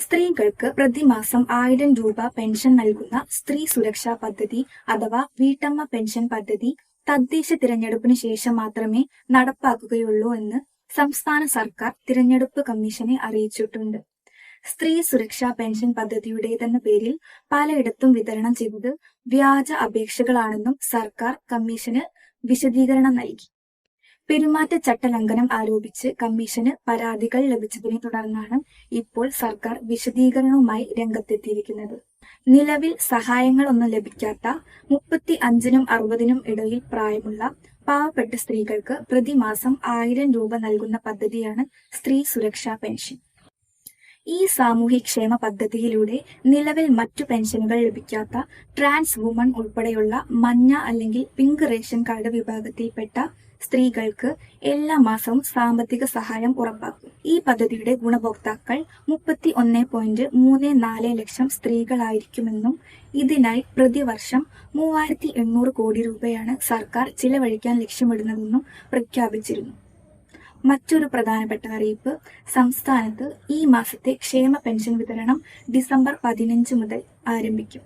സ്ത്രീകൾക്ക് പ്രതിമാസം 1000 രൂപ പെൻഷൻ നൽകുന്ന സ്ത്രീ സുരക്ഷാ പദ്ധതി അഥവാ വീട്ടമ്മ പെൻഷൻ പദ്ധതി തദ്ദേശ തിരഞ്ഞെടുപ്പിന് ശേഷം മാത്രമേ നടപ്പാക്കുകയുള്ളൂ എന്ന് സംസ്ഥാന സർക്കാർ തിരഞ്ഞെടുപ്പ് കമ്മീഷനെ അറിയിച്ചിട്ടുണ്ട്. സ്ത്രീ സുരക്ഷാ പെൻഷൻ പദ്ധതിയുടേതെന്ന പേരിൽ പലയിടത്തും വിതരണം ചെയ്തത് വ്യാജ അപേക്ഷകളാണെന്നും സർക്കാർ കമ്മീഷന് വിശദീകരണം നൽകി. പെരുമാറ്റച്ചട്ട ലംഘനം ആരോപിച്ച് കമ്മീഷന് പരാതികൾ ലഭിച്ചതിനെ തുടർന്നാണ് ഇപ്പോൾ സർക്കാർ വിശദീകരണവുമായി രംഗത്തെത്തിയിരിക്കുന്നത്. നിലവിൽ സഹായങ്ങളൊന്നും ലഭിക്കാത്ത 35-നും 60-നും ഇടയിൽ പ്രായമുള്ള പാവപ്പെട്ട സ്ത്രീകൾക്ക് പ്രതിമാസം 1000 രൂപ നൽകുന്ന പദ്ധതിയാണ് സ്ത്രീ സുരക്ഷാ പെൻഷൻ. ഈ സാമൂഹ്യക്ഷേമ പദ്ധതിയിലൂടെ നിലവിൽ മറ്റു പെൻഷനുകൾ ലഭിക്കാത്ത ട്രാൻസ് വുമൺ ഉൾപ്പെടെയുള്ള മഞ്ഞ അല്ലെങ്കിൽ പിങ്ക് റേഷൻ കാർഡ് വിഭാഗത്തിൽപ്പെട്ട സ്ത്രീകൾക്ക് എല്ലാ മാസവും സാമ്പത്തിക സഹായം ഉറപ്പാക്കും. ഈ പദ്ധതിയുടെ ഗുണഭോക്താക്കൾ 31.34 ലക്ഷം സ്ത്രീകളായിരിക്കുമെന്നും ഇതിനായി പ്രതിവർഷം 3800 കോടി രൂപയാണ് സർക്കാർ ചിലവഴിക്കാൻ ലക്ഷ്യമിടുന്നതെന്നും പ്രഖ്യാപിച്ചിരുന്നു. മറ്റൊരു പ്രധാനപ്പെട്ട അറിയിപ്പ്, സംസ്ഥാനത്ത് ഈ മാസത്തെ ക്ഷേമ പെൻഷൻ വിതരണം ഡിസംബർ 15 മുതൽ ആരംഭിക്കും.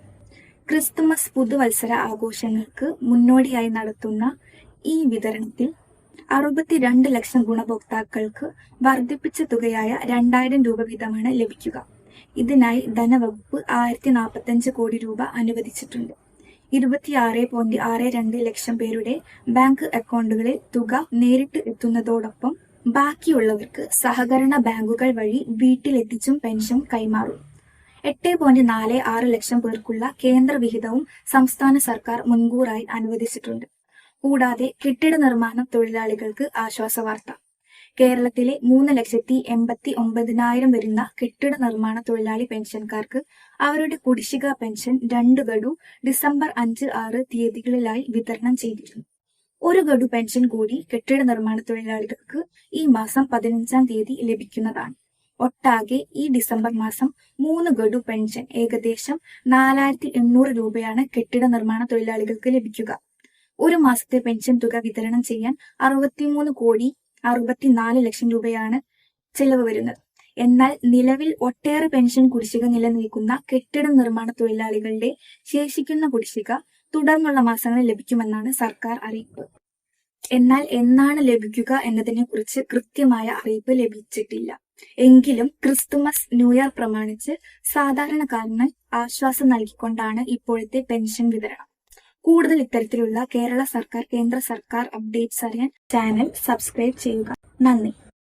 ക്രിസ്തുമസ് പുതുവത്സര ആഘോഷങ്ങൾക്ക് മുന്നോടിയായി നടത്തുന്ന ഈ വിതരണത്തിൽ 62 ലക്ഷം ഗുണഭോക്താക്കൾക്ക് വർദ്ധിപ്പിച്ച തുകയായ 2000 രൂപ വീതമാണ് ലഭിക്കുക. ഇതിനായി ധനവകുപ്പ് 1045 കോടി രൂപ അനുവദിച്ചിട്ടുണ്ട്. 26.62 ലക്ഷം പേരുടെ ബാങ്ക് അക്കൗണ്ടുകളിൽ തുക നേരിട്ട് എത്തുന്നതോടൊപ്പം ബാക്കിയുള്ളവർക്ക് സഹകരണ ബാങ്കുകൾ വഴി വീട്ടിലെത്തിച്ചും പെൻഷൻ കൈമാറും. 8.46 ലക്ഷം പേർക്കുള്ള കേന്ദ്ര വിഹിതവും സംസ്ഥാന സർക്കാർ മുൻകൂറായി അനുവദിച്ചിട്ടുണ്ട്. കൂടാതെ കെട്ടിട നിർമ്മാണ തൊഴിലാളികൾക്ക് ആശ്വാസവാർത്ത. കേരളത്തിലെ 3,89,000 വരുന്ന കെട്ടിട നിർമ്മാണ തൊഴിലാളി പെൻഷൻകാർക്ക് അവരുടെ കുടിശ്ശിക പെൻഷൻ 2 ഗഡു ഡിസംബർ 5-6 തീയതികളിലായി വിതരണം ചെയ്തിരുന്നു. ഒരു ഗഡു പെൻഷൻ കൂടി കെട്ടിട നിർമ്മാണ തൊഴിലാളികൾക്ക് ഈ മാസം 15-ാം തീയതി ലഭിക്കുന്നതാണ്. ഒട്ടാകെ ഈ ഡിസംബർ മാസം 3 ഗഡു പെൻഷൻ ഏകദേശം 4800 രൂപയാണ് കെട്ടിട നിർമ്മാണ തൊഴിലാളികൾക്ക് ലഭിക്കുക. ഒരു മാസത്തെ പെൻഷൻ തുക വിതരണം ചെയ്യാൻ 63.64 ലക്ഷം രൂപയാണ് ചെലവ് വരുന്നത്. എന്നാൽ നിലവിൽ ഒട്ടേറെ പെൻഷൻ കുടിശ്ശിക നിലനിൽക്കുന്ന കെട്ടിട നിർമ്മാണ തൊഴിലാളികളുടെ ശേഷിക്കുന്ന കുടിശ്ശിക തുടർന്നുള്ള മാസങ്ങളിൽ ലഭിക്കുമെന്നാണ് സർക്കാർ അറിയിപ്പ്. എന്നാൽ എന്നാണ് ലഭിക്കുക എന്നതിനെ കുറിച്ച് കൃത്യമായ അറിയിപ്പ് ലഭിച്ചിട്ടില്ല. എങ്കിലും ക്രിസ്തുമസ്, ന്യൂ ഇയർ പ്രമാണിച്ച് സാധാരണക്കാരന് ആശ്വാസം നൽകിക്കൊണ്ടാണ് ഇപ്പോഴത്തെ പെൻഷൻ വിതരണം. കൂടുതൽ ഇത്തരത്തിലുള്ള കേരള സർക്കാർ, കേന്ദ്ര സർക്കാർ അപ്ഡേറ്റ്സ് അറിയാൻ ചാനൽ സബ്സ്ക്രൈബ് ചെയ്യുക. നന്ദി.